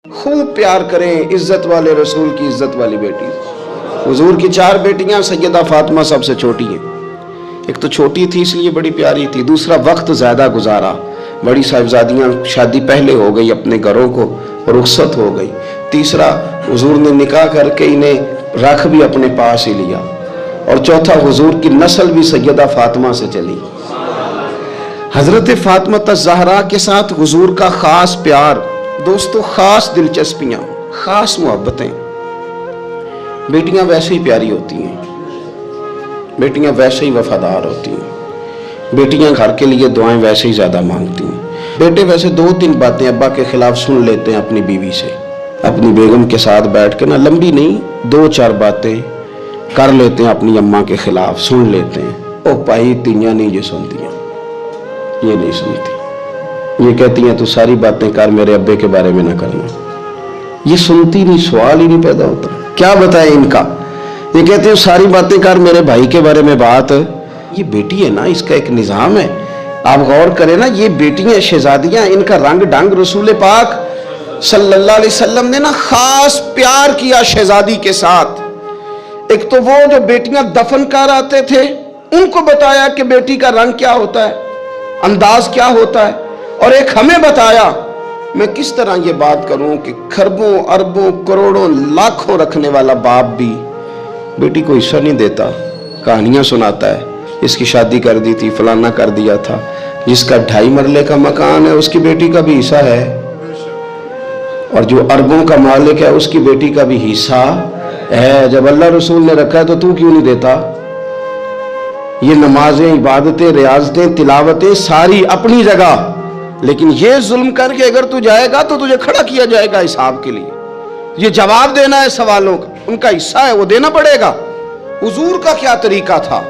خوب پیار کریں عزت والے رسول کی عزت والی بیٹی. حضور کی 4 بیٹیاں، سیدہ فاطمہ سب سے چھوٹی ہیں. ایک تو چھوٹی تھی اس لیے بڑی پیاری تھی، دوسرا وقت زیادہ گزارا، بڑی صاحبزادیاں شادی پہلے ہو گئی، اپنے گھروں کو رخصت ہو گئی. تیسرا حضور نے نکاح کر کے انہیں رکھ بھی اپنے پاس ہی لیا. اور چوتھا حضور کی نسل بھی سیدہ فاطمہ سے چلی. حضرت فاطمہ الزہرا کے ساتھ حضور کا خاص پیار، دوستو خاص دلچسپیاں، خاص محبتیں. بیٹیاں ویسے ہی پیاری ہوتی ہیں، بیٹیاں ویسے ہی وفادار ہوتی ہیں، بیٹیاں گھر کے لیے دعائیں ویسے ہی زیادہ مانگتی ہیں. بیٹے ویسے 2-3 باتیں ابا کے خلاف سن لیتے ہیں اپنی بیوی سے، اپنی بیگم کے ساتھ بیٹھ کے نا، لمبی نہیں 2-4 باتیں کر لیتے ہیں اپنی اماں کے خلاف، سن لیتے ہیں. او پائی تیاں نہیں یہ سنتی ہیں، یہ نہیں سنتی، یہ کہتی ہیں تو ساری باتیں کر، میرے ابے کے بارے میں نہ کرنا. یہ سنتی نہیں، سوال ہی نہیں پیدا ہوتا. کیا بتائیں ان کا؟ یہ کہتے ہیں ساری باتیں کر، میرے بھائی کے بارے میں بات. یہ بیٹی ہے نا، اس کا ایک نظام ہے. آپ غور کریں نا، یہ بیٹیاں شہزادیاں، ان کا رنگ ڈھنگ رسول پاک صلی اللہ علیہ وسلم نے نا خاص پیار کیا شہزادی کے ساتھ. ایک تو وہ جو بیٹیاں دفن کر آتے تھے ان کو بتایا کہ بیٹی کا رنگ کیا ہوتا ہے، انداز کیا ہوتا ہے، اور ایک ہمیں بتایا. میں کس طرح یہ بات کروں کہ کھربوں اربوں کروڑوں لاکھوں رکھنے والا باپ بھی بیٹی کو حصہ نہیں دیتا، کہانیاں سناتا ہے، اس کی شادی کر دی تھی، فلانا کر دیا تھا. جس کا 2.5 مرلے کا مکان ہے اس کی بیٹی کا بھی حصہ ہے، اور جو اربوں کا مالک ہے اس کی بیٹی کا بھی حصہ ہے. جب اللہ رسول نے رکھا ہے تو کیوں نہیں دیتا؟ یہ نمازیں، عبادتیں، ریاضتیں، تلاوتیں ساری اپنی جگہ، لیکن یہ ظلم کر کے اگر تو جائے گا تو تجھے کھڑا کیا جائے گا حساب کے لیے. یہ جواب دینا ہے سوالوں کا، ان کا حصہ ہے وہ دینا پڑے گا. حضور کا کیا طریقہ تھا؟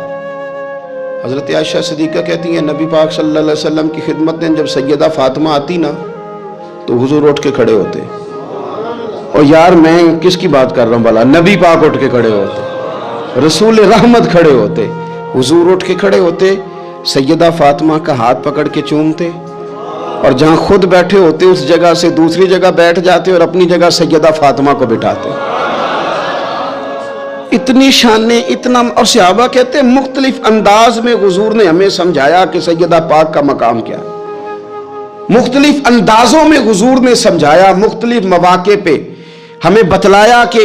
حضرت عائشہ صدیقہ کہتی ہیں نبی پاک صلی اللہ علیہ وسلم کی خدمت میں جب سیدہ فاطمہ آتی نا تو حضور اٹھ کے کھڑے ہوتے. اور یار میں کس کی بات کر رہا ہوں بھلا، نبی پاک اٹھ کے کھڑے ہوتے، رسول رحمت کھڑے ہوتے. حضور اٹھ کے کھڑے ہوتے، سیدہ فاطمہ کا ہاتھ پکڑ کے چومتے، اور جہاں خود بیٹھے ہوتے اس جگہ سے دوسری جگہ بیٹھ جاتے اور اپنی جگہ سیدہ فاطمہ کو بٹھاتے. اتنی شانیں، اتنا. اور صحابہ کہتے ہیں مختلف انداز میں حضور نے ہمیں سمجھایا کہ سیدہ پاک کا مقام کیا ہے. مختلف اندازوں میں حضور نے سمجھایا، مختلف مواقع پہ ہمیں بتلایا کہ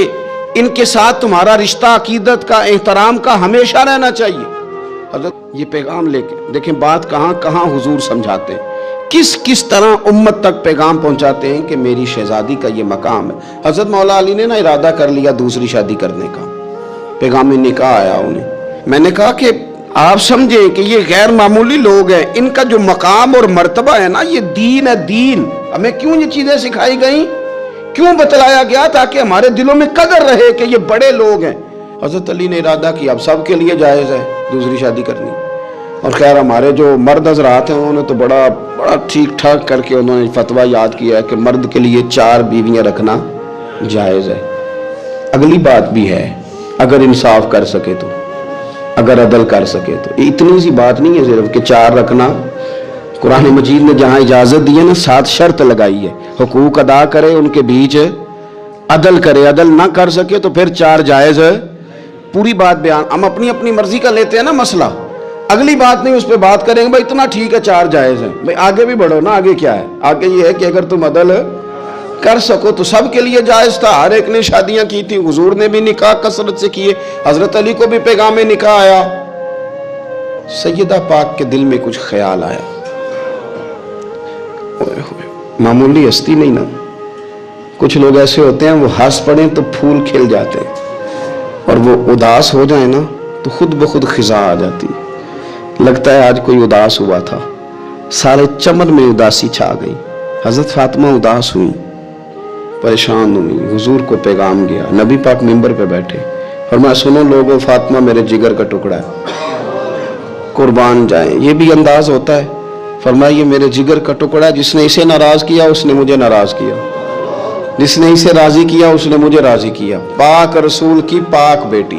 ان کے ساتھ تمہارا رشتہ عقیدت کا، احترام کا ہمیشہ رہنا چاہیے. حضرت یہ پیغام لے کے دیکھیں بات کہاں کہاں حضور سمجھاتے ہیں، کس طرح امت تک پیغام پہنچاتے ہیں کہ میری شہزادی کا یہ مقام ہے. حضرت مولا علی نے نا ارادہ کر لیا دوسری شادی کرنے کا، پیغام نکاح آیا انہیں. میں نے کہا کہ آپ سمجھیں کہ یہ غیر معمولی لوگ ہیں، ان کا جو مقام اور مرتبہ ہے نا یہ دین ہے. دین ہمیں کیوں یہ چیزیں سکھائی گئیں، کیوں بتلایا گیا؟ تاکہ ہمارے دلوں میں قدر رہے کہ یہ بڑے لوگ ہیں. حضرت علی نے ارادہ کیا اب سب کے لیے جائز ہے دوسری شادی کرنی. اور خیر ہمارے جو مرد حضرات ہیں انہوں نے تو بڑا ٹھیک ٹھاک کر کے انہوں نے فتویٰ یاد کیا ہے کہ مرد کے لیے 4 بیویاں رکھنا جائز ہے. اگلی بات بھی ہے، اگر انصاف کر سکے تو، اگر عدل کر سکے تو. اتنی سی بات نہیں ہے صرف کہ 4 رکھنا. قرآن مجید نے جہاں اجازت دی ہے نا 7 شرط لگائی ہے، حقوق ادا کرے، ان کے بیچ عدل کرے، عدل نہ کر سکے تو پھر 4 جائز ہے. پوری بات بیان، ہم اپنی اپنی مرضی کا لیتے ہیں نا مسئلہ، اگلی بات نہیں اس پہ بات کریں گے بھائی اتنا ٹھیک ہے 4 جائز ہیں. بھائی آگے بھی بڑھو نا، آگے کیا ہے؟ آگے یہ ہے کہ اگر تم عدل کر سکو تو سب کے لیے جائز تھا. ہر ایک نے شادیاں کی تھی، حضور نے بھی نکاح کثرت سے کیے، حضرت علی کو بھی پیغام نکاح آیا. سیدہ پاک کے دل میں کچھ خیال آیا، معمولی ہستی نہیں نا. کچھ لوگ ایسے ہوتے ہیں وہ ہنس پڑیں تو پھول کھل جاتے ہیں، اور وہ اداس ہو جائیں نا تو خود بخود خزاں آ جاتی. لگتا ہے آج کوئی اداس ہوا تھا، سارے چمن میں اداسی چھا گئی. حضرت فاطمہ اداس ہوئی، پریشان ہوئی. حضور کو پیغام گیا، نبی پاک منبر پہ بیٹھے اور میں سنو لوگوں، فاطمہ میرے جگر کا ٹکڑا ہے، قربان جائیں. یہ بھی انداز ہوتا ہے. فرمایا یہ میرے جگر کا ٹکڑا ہے، جس نے اسے ناراض کیا اس نے مجھے ناراض کیا، جس نے اسے راضی کیا اس نے مجھے راضی کیا. پاک رسول کی پاک بیٹی،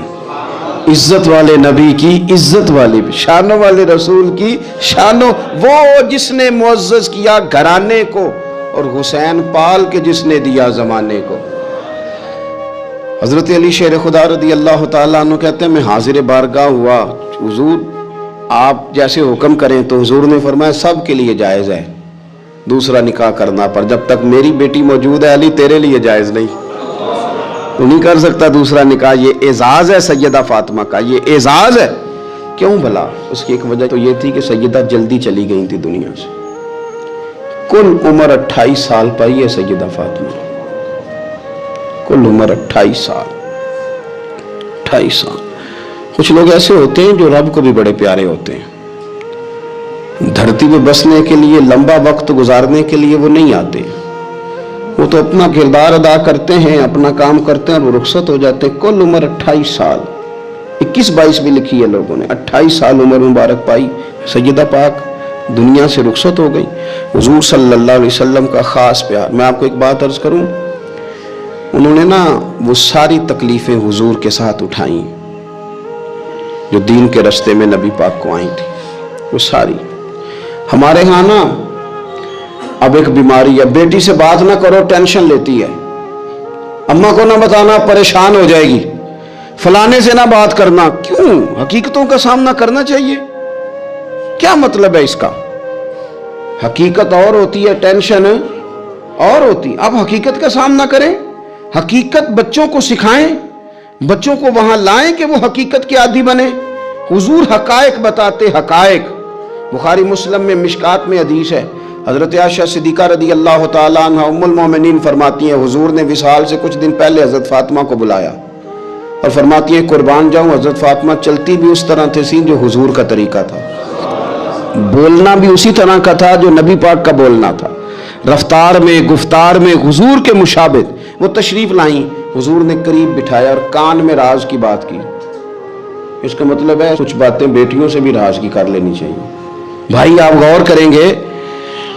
عزت والے نبی کی عزت والی، شانوں والے رسول کی شانوں، وہ جس نے معزز کیا گھرانے کو اور حسین پال کے جس نے دیا زمانے کو۔ حضرت علی شیر خدا رضی اللہ تعالیٰ عنہ کہتے ہیں میں حاضر بارگاہ ہوا، حضور آپ جیسے حکم کریں، تو حضور نے فرمایا سب کے لیے جائز ہے دوسرا نکاح کرنا، پر جب تک میری بیٹی موجود ہے علی تیرے لیے جائز نہیں، تو نہیں کر سکتا دوسرا نکاح۔ یہ اعزاز ہے سیدہ فاطمہ کا، یہ اعزاز ہے۔ کیوں بھلا؟ اس کی ایک وجہ تو یہ تھی کہ سیدہ جلدی چلی گئی تھی دنیا سے، کل عمر 28 سال پائی ہے سیدہ فاطمہ، کل عمر 28 سال، 28 سال۔ کچھ لوگ ایسے ہوتے ہیں جو رب کو بھی بڑے پیارے ہوتے ہیں، دھرتی پہ بسنے کے لیے لمبا وقت گزارنے کے لیے وہ نہیں آتے، وہ تو اپنا کردار ادا کرتے ہیں، اپنا کام کرتے ہیں اور وہ رخصت ہو جاتے ہیں۔ کل عمر 28 سال، 21-22 بھی لکھی ہے لوگوں نے، 28 سال عمر مبارک پائی سیدہ پاک دنیا سے رخصت ہو گئی۔ حضور صلی اللہ علیہ وسلم کا خاص پیار۔ میں آپ کو ایک بات عرض کروں، انہوں نے نا وہ ساری تکلیفیں حضور کے ساتھ اٹھائیں جو دین کے رستے میں نبی پاک کو آئی تھی، وہ ساری۔ ہمارے ہاں نا اب ایک بیماری ہے، بیٹی سے بات نہ کرو ٹینشن لیتی ہے، اماں کو نہ بتانا پریشان ہو جائے گی، فلانے سے نہ بات کرنا۔ کیوں؟ حقیقتوں کا سامنا کرنا چاہیے۔ کیا مطلب ہے اس کا؟ حقیقت اور ہوتی ہے، ٹینشن اور ہوتی۔ اب حقیقت کا سامنا کریں، حقیقت بچوں کو سکھائیں، بچوں کو وہاں لائیں کہ وہ حقیقت کے عادی بنے۔ حضور حقائق بتاتے، حقائق۔ بخاری مسلم میں مشکات میں حدیث ہے، حضرت عائشہ صدیقہ رضی اللہ تعالیٰ عنہ ام المومنین فرماتی ہیں حضور نے وصال سے کچھ دن پہلے حضرت فاطمہ کو بلایا اور فرماتی ہیں قربان جاؤں حضرت فاطمہ چلتی بھی اس طرح تھی جو حضور کا طریقہ تھا، بولنا بھی اسی طرح کا تھا جو نبی پاک کا بولنا تھا، رفتار میں گفتار میں حضور کے مشابہ۔ وہ تشریف لائیں، حضور نے قریب بٹھایا اور کان میں راز کی بات کی۔ اس کا مطلب ہے کچھ باتیں بیٹیوں سے بھی راز کی کر لینی چاہیے۔ بھائی آپ غور کریں گے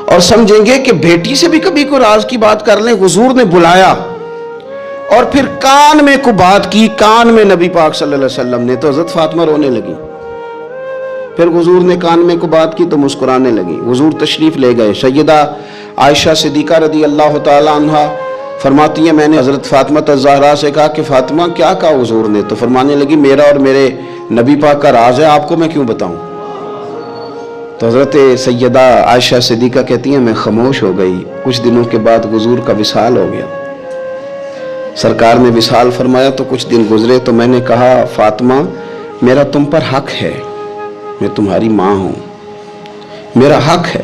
اور سمجھیں گے کہ بیٹی سے بھی کبھی کوئی راز کی بات کر لیں۔ حضور نے بلایا اور پھر کان میں کو بات کی، کان میں نبی پاک صلی اللہ علیہ وسلم نے، تو حضرت فاطمہ رونے لگی۔ پھر حضور نے کان میں کو بات کی تو مسکرانے لگی۔ حضور تشریف لے گئے، سیدہ عائشہ صدیقہ رضی اللہ تعالی عنہا فرماتی ہیں میں نے حضرت فاطمہ الزہرا سے کہا کہ فاطمہ کیا کہا حضور نے؟ تو فرمانے لگی میرا اور میرے نبی پاک کا راز ہے، آپ کو میں کیوں بتاؤں؟ تو حضرت سیدہ عائشہ صدیقہ کہتی ہیں میں خاموش ہو گئی۔ کچھ دنوں کے بعد حضور کا وصال ہو گیا، سرکار نے وصال فرمایا تو کچھ دن گزرے تو میں نے کہا فاطمہ میرا تم پر حق ہے، میں تمہاری ماں ہوں، میرا حق ہے۔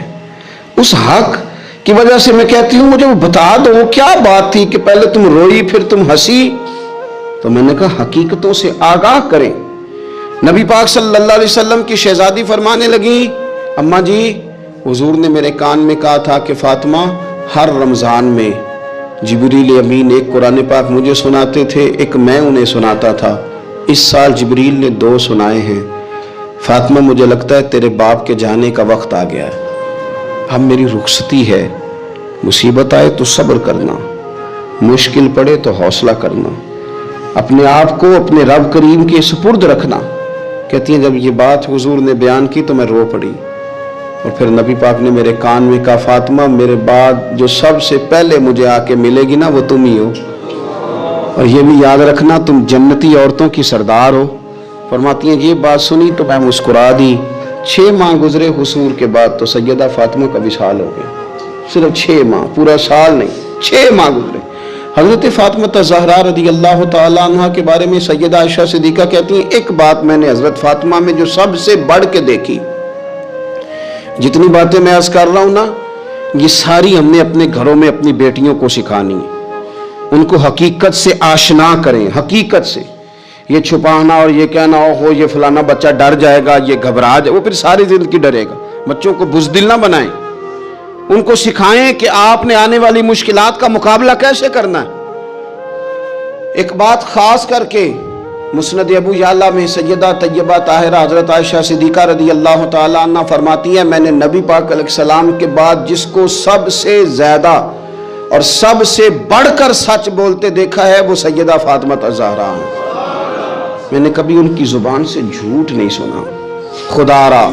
اس حق کی وجہ سے میں کہتی ہوں مجھے وہ بتا دو کیا بات تھی کہ پہلے تم روئی پھر تم ہنسی؟ تو میں نے کہا حقیقتوں سے آگاہ کریں۔ نبی پاک صلی اللہ علیہ وسلم کی شہزادی فرمانے لگی اماں جی حضور نے میرے کان میں کہا تھا کہ فاطمہ ہر رمضان میں جبریل امین ایک قرآن پاک مجھے سناتے تھے، ایک میں انہیں سناتا تھا، اس سال جبریل نے 2 سنائے ہیں۔ فاطمہ مجھے لگتا ہے تیرے باپ کے جانے کا وقت آ گیا ہے، اب میری رخصتی ہے، مصیبت آئے تو صبر کرنا، مشکل پڑے تو حوصلہ کرنا، اپنے آپ کو اپنے رب کریم کے سپرد رکھنا۔ کہتی ہیں جب یہ بات حضور نے بیان کی تو میں رو پڑی، اور پھر نبی پاک نے میرے کان میں کہا فاطمہ میرے بعد جو سب سے پہلے مجھے آ کے ملے گی نا وہ تم ہی ہو، اور یہ بھی یاد رکھنا تم جنتی عورتوں کی سردار ہو۔ فرماتی ہیں یہ بات سنی تو میں مسکرا دی۔ 6 ماہ گزرے حضور کے بعد تو سیدہ فاطمہ کا وصال ہو گیا، صرف 6 ماہ، پورا سال نہیں، 6 ماہ گزرے۔ حضرت فاطمہ الزہرا رضی اللہ تعالی عنہ کے بارے میں سیدہ عائشہ صدیقہ کہتی ہیں ایک بات میں نے حضرت فاطمہ میں جو سب سے بڑھ کے دیکھی، جتنی باتیں میں عرض کر رہا ہوں نا یہ ساری ہم نے اپنے گھروں میں اپنی بیٹیوں کو سکھانی ہے، ان کو حقیقت سے آشنا کریں، حقیقت سے۔ یہ چھپانا اور یہ کہنا ہو یہ فلانا بچہ ڈر جائے گا، یہ گھبرا جائے، وہ پھر ساری زندگی ڈرے گا۔ بچوں کو بزدل نہ بنائیں، ان کو سکھائیں کہ آپ نے آنے والی مشکلات کا مقابلہ کیسے کرنا ہے۔ ایک بات خاص کر کے مسند ابو یعلا میں سیدہ طیبہ طاہرہ حضرت عائشہ صدیقہ رضی اللہ تعالی عنہ فرماتی ہیں میں نے نبی پاک علیہ السلام کے بعد جس کو سب سے زیادہ اور سب سے بڑھ کر سچ بولتے دیکھا ہے وہ سیدہ فاطمہ الزہرا ہیں۔ میں نے کبھی ان کی زبان سے جھوٹ نہیں سنا۔ خدا را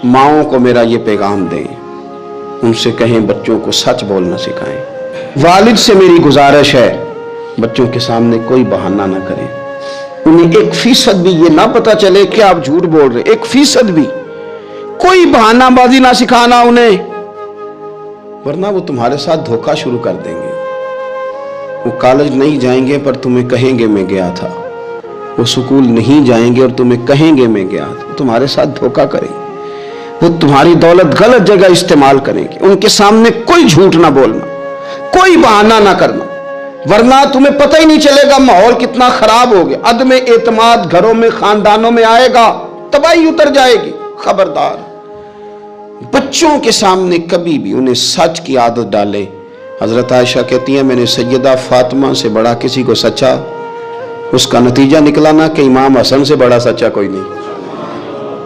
ماؤں کو میرا یہ پیغام دیں، उनसे कहें बच्चों को सच बोलना सिखाएं। वालिद से मेरी गुजारिश है, बच्चों के सामने कोई बहाना ना करें। उन्हें 1% भी ये ना पता चले कि आप झूठ बोल रहे, 1% भी कोई बहानाबाजी ना सिखाना उन्हें, वरना वो तुम्हारे साथ धोखा शुरू कर देंगे। वो कॉलेज नहीं जाएंगे पर तुम्हें कहेंगे मैं गया था, वो स्कूल नहीं जाएंगे और तुम्हें कहेंगे मैं गया था, तुम्हारे साथ धोखा करेंगे। वो तुम्हारी दौलत गलत जगह इस्तेमाल करेंगे। उनके सामने कोई झूठ ना बोलना, कोई बहाना ना करना, वरना तुम्हें पता ही नहीं चलेगा माहौल कितना खराब हो गया। अदम एतमाद घरों में, खानदानों में आएगा, तबाही उतर जाएगी। खबरदार, बच्चों के सामने कभी भी उन्हें सच की आदत डाले। हजरत आयशा कहती है मैंने सैयदा फातिमा से बड़ा किसी को सच्चा, उसका नतीजा निकला ना कि इमाम हसन से बड़ा सच्चा कोई नहीं,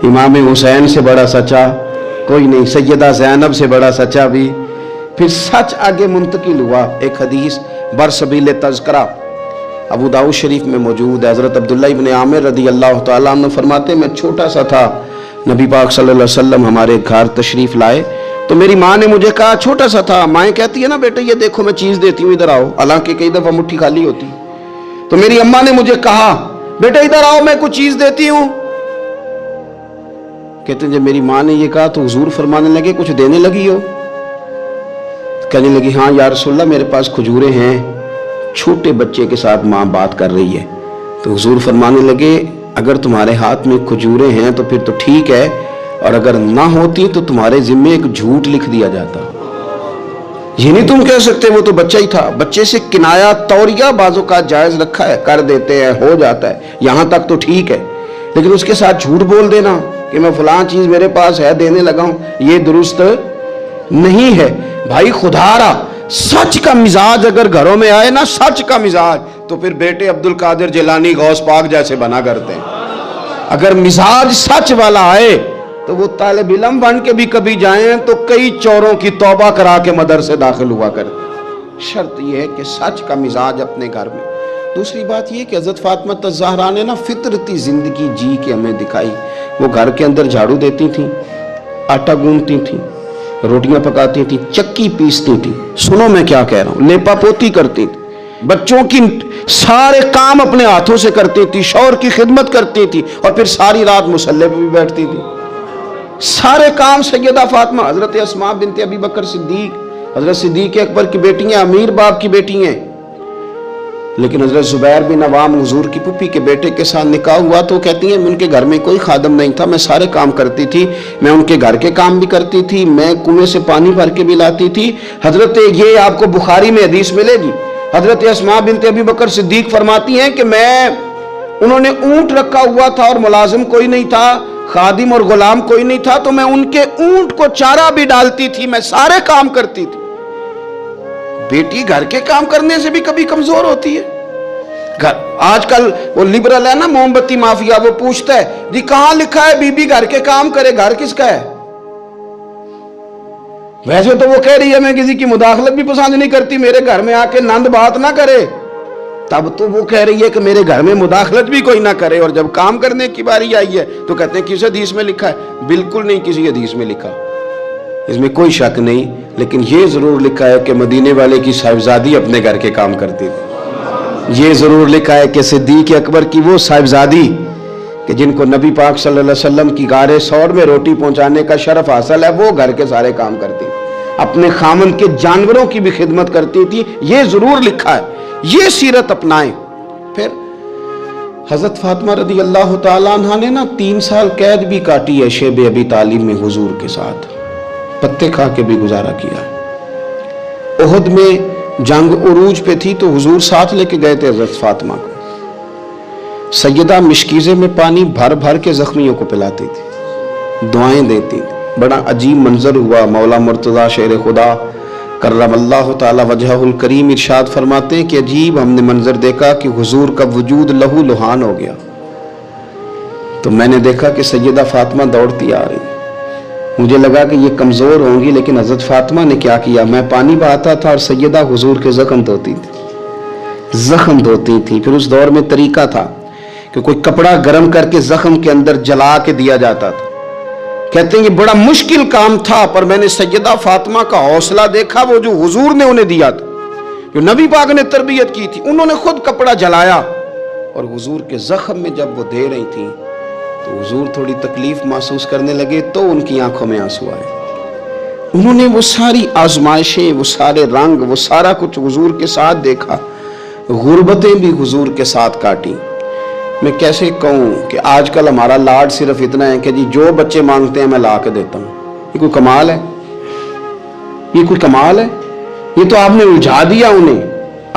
इमाम हुसैन से बड़ा सच्चा कोई नहीं, सैयदा ज़ैनब से बड़ा सच्चा भी। फिर सच आगे मुंतकिल हुआ। एक हदीस बरसबील तज़किरा अबू दाऊद शरीफ में मौजूद है। हज़रत अब्दुल्ला इब्न आमिर रदी अल्लाह तआला अन्हु फरमाते मैं छोटा सा था, नबी पाक सल्लल्लाहु अलैहि वसल्लम हमारे घर तशरीफ लाए तो मेरी माँ ने मुझे कहा, छोटा सा था, माएँ कहती है ना बेटे ये देखो मैं चीज़ देती हूँ इधर आओ, हालांकि कई दफ़ा मुट्ठी खाली होती। तो मेरी अम्मा ने मुझे कहा बेटे इधर आओ मैं कुछ चीज़ देती हूँ। कहते हैं जब मेरी माँ ने ये कहा तो हुजूर फरमाने लगे कुछ देने लगी हो? कहने लगी हाँ या रसूलल्लाह मेरे पास खजूरें हैं। छोटे बच्चे के साथ माँ बात कर रही है। तो हुजूर फरमाने लगे अगर तुम्हारे हाथ में खजूरें हैं तो फिर तो ठीक है, और अगर ना होती तो तुम्हारे जिम्मे एक झूठ लिख दिया जाता। ये नहीं तुम कह सकते वो तो बच्चा ही था। बच्चे से किनाया तौरिया बाजों का जायज रखा है, कर देते हैं, हो जाता है, यहां तक तो ठीक है। लेकिन उसके साथ झूठ बोल देना कि मैं फलां चीज मेरे पास है देने लगा हूं, ये दुरुस्त नहीं है। भाई खुदारा सच का मिजाज अगर घरों में आए ना, सच का मिजाज, तो फिर बेटे अब्दुल कादिर जिलानी गौस पाक जैसे बना करते हैं। अगर मिजाज सच वाला आए तो वो तालिब इल्म बन के भी कभी जाएं तो कई चोरों की तौबा करा के मदरसे दाखिल हुआ करते। शर्त यह है कि सच का मिजाज अपने घर में। दूसरी बात यह कि हज़रत फातिमा ज़हरा ने ना फितरती जिंदगी जी के हमें दिखाई। वो घर के अंदर झाड़ू देती थी, आटा गूंथती थी, रोटियां पकाती थी, चक्की पीसती थी, सुनो मैं क्या कह रहा हूं, लेपा पोती करती थी, बच्चों की सारे काम अपने हाथों से करती थी, शौहर की खिदमत करती थी, और फिर सारी रात मुसल्ले पे भी बैठती थी। सारे काम सैयदा फातिमा, हजरत अस्मा बिनते अबी बकर सिद्दीक, हजरत सिद्दीक अकबर की बेटी हैं, अमीर बाप की बेटी हैं। लेकिन हजरत जुबैर बिन अवाम हुजूर की पुप्पी के बेटे के साथ निकाह हुआ तो कहती हैं उनके घर में कोई खादम नहीं था, मैं सारे काम करती थी, मैं उनके घर के काम भी करती थी, मैं कुएं से पानी भर के भी लाती थी। हजरत ये आपको बुखारी में हदीस मिलेगी, हजरत अस्मा बिनते अबी बकर सिद्दीक फरमाती हैं कि उन्होंने ऊंट रखा हुआ था और मुलाजिम कोई नहीं था, खादिम और गुलाम कोई नहीं था, तो मैं उनके ऊंट को चारा भी डालती थी, मैं सारे काम करती थी। बेटी घर के काम करने से भी कभी कमजोर होती है। घर आजकल वो लिबरल है ना, मोमबत्ती माफिया, वो पूछता है जी कहां लिखा है बीबी घर के काम करे, घर किसका है? वैसे तो वो कह रही है मैं किसी की मुदाखलत भी पसंद नहीं करती, मेरे घर में आके नंद बात ना करे। तब तो वो कह रही है कि मेरे घर में मुदाखलत भी कोई ना करे, और जब काम करने की बारी आई है तो कहते हैं किस हदीस में लिखा है? बिल्कुल नहीं किसी हदीस में लिखा, इसमें कोई शक नहीं। लेकिन ये जरूर लिखा है कि मदीने वाले की साहिबजादी अपने घर के काम करती थी। ये जरूर लिखा है कि सिद्दीक अकबर की वो साहिबजादी कि जिनको नबी पाक सल्लल्लाहु अलैहि वसल्लम की गारे सौर में रोटी पहुंचाने का शरफ हासिल है, वो घर के सारे काम करती थी, अपने खामन के जानवरों की भी खिदमत करती थी। ये जरूर लिखा है, ये सीरत अपनाएं। फिर हजरत फातिमा रदी अल्लाह तआला अन्हा ने ना 3 साल कैद भी काटी है शेब अबी तालिब में हुजूर के साथ, पत्ते खा के भी गुजारा किया। उहद में जंग उरूज पे थी तो हुजूर साथ लेके गए थे हजरत फातिमा को। सैयदा मिशकीज़े में पानी भर भर के जख्मियों को पिलाती थी, दुआएं देती थी। बड़ा अजीब मंजर हुआ। मौला मुर्तज़ा शेर खुदा करमल्लाहु ताला वजहुल करीम इरशाद फरमाते हैं कि अजीब हमने मंजर देखा कि हुजूर का वजूद लहू लुहान हो गया। तो मैंने देखा कि सैयदा फातिमा दौड़ती आ रही, मुझे लगा कि ये कमजोर होंगी, लेकिन हजरत फातिमा ने क्या किया, मैं पानी बहाता था और सैयदा हुजूर के जख्म धोती थी। फिर उस दौर में तरीका था कि कोई कपड़ा गर्म करके जख्म के अंदर जला के दिया जाता था, कहते हैं ये बड़ा मुश्किल काम था, पर मैंने सैयदा फातिमा का हौसला देखा, वो जो हुजूर ने उन्हें दिया था, जो नबी पाक ने तरबियत की थी। उन्होंने खुद कपड़ा जलाया और हुजूर के जख्म में जब वो दे रही थी तो हुजूर थोड़ी तकलीफ महसूस करने लगे, तो उनकी आंखों में आंसू आए। उन्होंने वो सारी आजमाइशें, वो सारे रंग, वो सारा कुछ हुजूर के साथ देखा, गुर्बतें भी हुजूर के साथ काटी। मैं कैसे कहूँ कि आजकल हमारा लाड सिर्फ इतना है कि जी जो बच्चे मांगते हैं मैं ला के देता हूँ। ये कोई कमाल है? ये कोई कमाल है? ये तो आपने उलझा दिया उन्हें,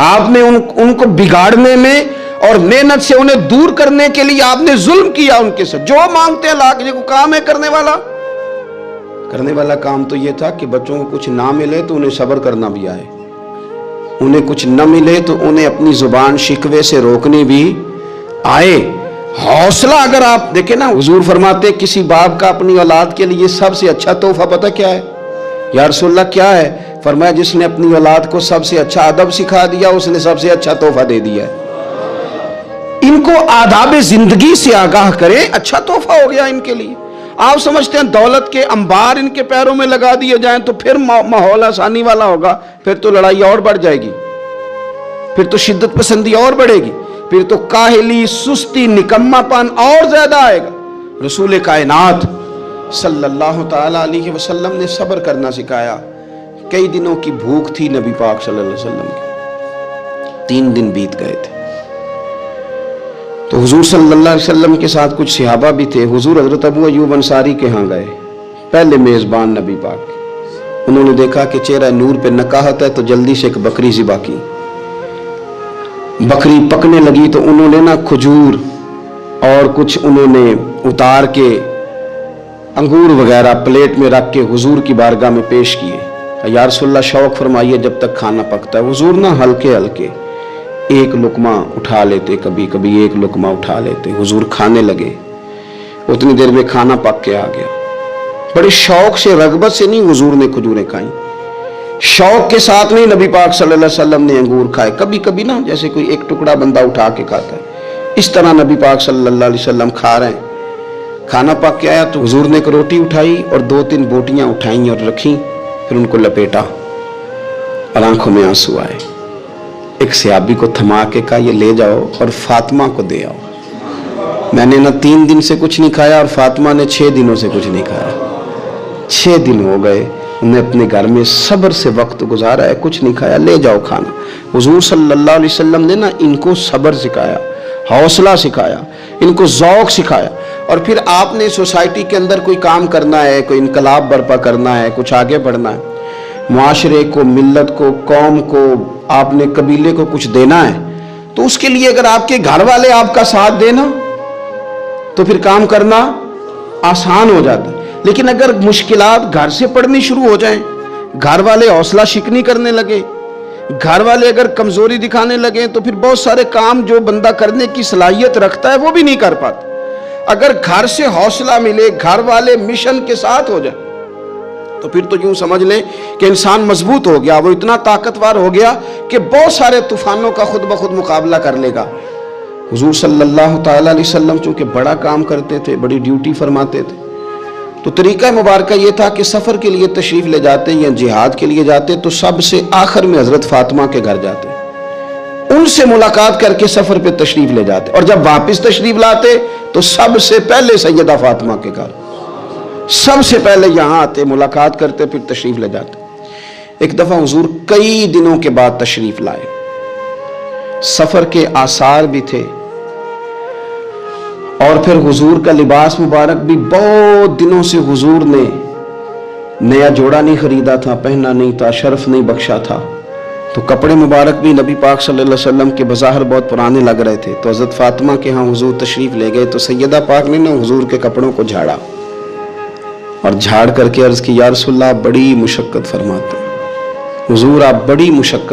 आपने उनको बिगाड़ने में और मेहनत से उन्हें दूर करने के लिए आपने जुल्म किया उनके साथ। जो मांगते हैं ला के, को काम है करने वाला काम तो ये था कि बच्चों को कुछ ना मिले तो उन्हें सब्र करना भी आए, उन्हें कुछ न मिले तो उन्हें अपनी जुबान शिकवे से रोकनी भी आए। हौसला अगर आप देखें ना, हुजूर फरमाते किसी बाप का अपनी औलाद के लिए सबसे अच्छा तोहफा पता क्या है? या रसूलल्लाह क्या है? फरमाया जिसने अपनी औलाद को सबसे अच्छा अदब सिखा दिया उसने सबसे अच्छा तोहफा दे दिया। इनको आदाब जिंदगी से आगाह करें, अच्छा तोहफा हो गया इनके लिए। आप समझते हैं दौलत के अंबार इनके पैरों में लगा दिए जाएं तो फिर माहौल आसानी वाला होगा, फिर तो लड़ाई और बढ़ जाएगी, फिर तो शिद्दत पसंदी और बढ़ेगी, फिर तो काहिली, सुस्ती, निकम्मापन और ज्यादा आएगा। रसूल कायनात सल्लल्लाहु ताला अलैहि वसल्लम ने सब्र करना सिखाया। कई दिनों की भूख थी नबी पाक सल्लल्लाहु अलैहि वसल्लम की, 3 दिन बीत गए थे। तो हुजूर सल्लल्लाहु अलैहि वसल्लम के साथ कुछ सहाबा भी थे। हुजूर हजरत अबू अय्यूब अंसारी के यहाँ गए, पहले मेजबान नबी पाक। उन्होंने देखा कि चेहरा नूर पे नकाहत है, तो जल्दी से एक बकरी ज़िबा की। बकरी पकने लगी तो उन्होंने ना खजूर और कुछ उन्होंने उतार के अंगूर वगैरह प्लेट में रख के हुजूर की बारगाह में पेश किए। या रसूलल्लाह शौक फरमाइए जब तक खाना पकता है। हुजूर ना हल्के हल्के एक लुकमा उठा लेते, कभी कभी एक लुकमा उठा लेते। हुजूर खाने लगे, उतनी देर में खाना पक के आ गया। बड़े शौक से, रगबत से नहीं हुजूर ने खजूरें खाई, शौक के साथ नहीं नबी पाक सल्लल्लाहु अलैहि वसल्लम ने अंगूर खाए। कभी कभी ना जैसे कोई एक टुकड़ा बंदा उठा के खाता है, इस तरह नबी पाक सल्लल्लाहु अलैहि वसल्लम खा रहे हैं। खाना पक के आया तो हुजूर ने एक रोटी उठाई और 2-3 बोटियां उठाई और रखी, फिर उनको लपेटा और आंखों में आंसू आए। एक सहाबी को थमा के कहा ये ले जाओ और फातिमा को दे आओ। मैंने ना 3 दिन से कुछ नहीं खाया और फातिमा ने 6 दिनों से कुछ नहीं खाया। 6 दिन हो गए, उन्हें अपने घर में सब्र से वक्त गुजारा है, कुछ नहीं खाया, ले जाओ खाना। हुजूर सल्लल्लाहु अलैहि वसल्लम ने ना इनको सब्र सिखाया, हौसला सिखाया, इनको ज़ौक़ सिखाया। और फिर आपने सोसाइटी के अंदर कोई काम करना है, कोई इनकलाब बर्पा करना है, कुछ आगे बढ़ना है, मुआशरे को, मिल्लत को, कौम को, आपने कबीले को कुछ देना है, तो उसके लिए अगर आपके घर वाले आपका साथ देना तो फिर काम करना आसान हो जाता है। लेकिन अगर मुश्किलात घर से पड़नी शुरू हो जाएं, घर वाले हौसला शिकनी करने लगे, घर वाले अगर कमजोरी दिखाने लगे, तो फिर बहुत सारे काम जो बंदा करने की सलाहियत रखता है वो भी नहीं कर पाता। अगर घर से हौसला मिले, घर वाले मिशन के साथ हो जाए, तो फिर तो यूं समझ लें कि इंसान मजबूत हो गया, वो इतना ताकतवर हो गया कि बहुत सारे तूफानों का खुद ब खुद मुकाबला कर लेगा। हुजूर सल्लल्लाहु ताला अलैहि वसल्लम चूंकि बड़ा काम करते थे, बड़ी ड्यूटी फरमाते थे, तो तरीका मुबारका ये था कि सफ़र के लिए तशरीफ़ ले जाते या जिहाद के लिए जाते तो सबसे आखिर में हज़रत फातिमा के घर जाते, उनसे मुलाकात करके सफ़र पे तशरीफ़ ले जाते, और जब वापस तशरीफ़ लाते तो सबसे पहले सैयदा फातिमा के घर, सबसे पहले यहाँ आते, मुलाकात करते, फिर तशरीफ़ ले जाते। एक दफ़ा हुजूर कई दिनों के बाद तशरीफ़ लाए, सफ़र के आसार भी थे, और फिर हुजूर का लिबास मुबारक भी बहुत दिनों से हुजूर ने नया जोड़ा नहीं खरीदा था, पहना नहीं था, शर्फ नहीं बख्शा था, तो कपड़े मुबारक भी नबी पाक सल्लल्लाहु अलैहि वसल्लम के बज़ाहिर बहुत पुराने लग रहे थे। तो हज़रत फातिमा के यहाँ हुजूर तशरीफ़ ले गए, तो सैयदा पाक ने ना हुजूर के कपड़ों को झाड़ा और झाड़ करके अर्ज़ की, या रसूलल्लाह आप बड़ी मुशक्क़त फरमाते हैं, हुजूर आप बड़ी मुशक्क़त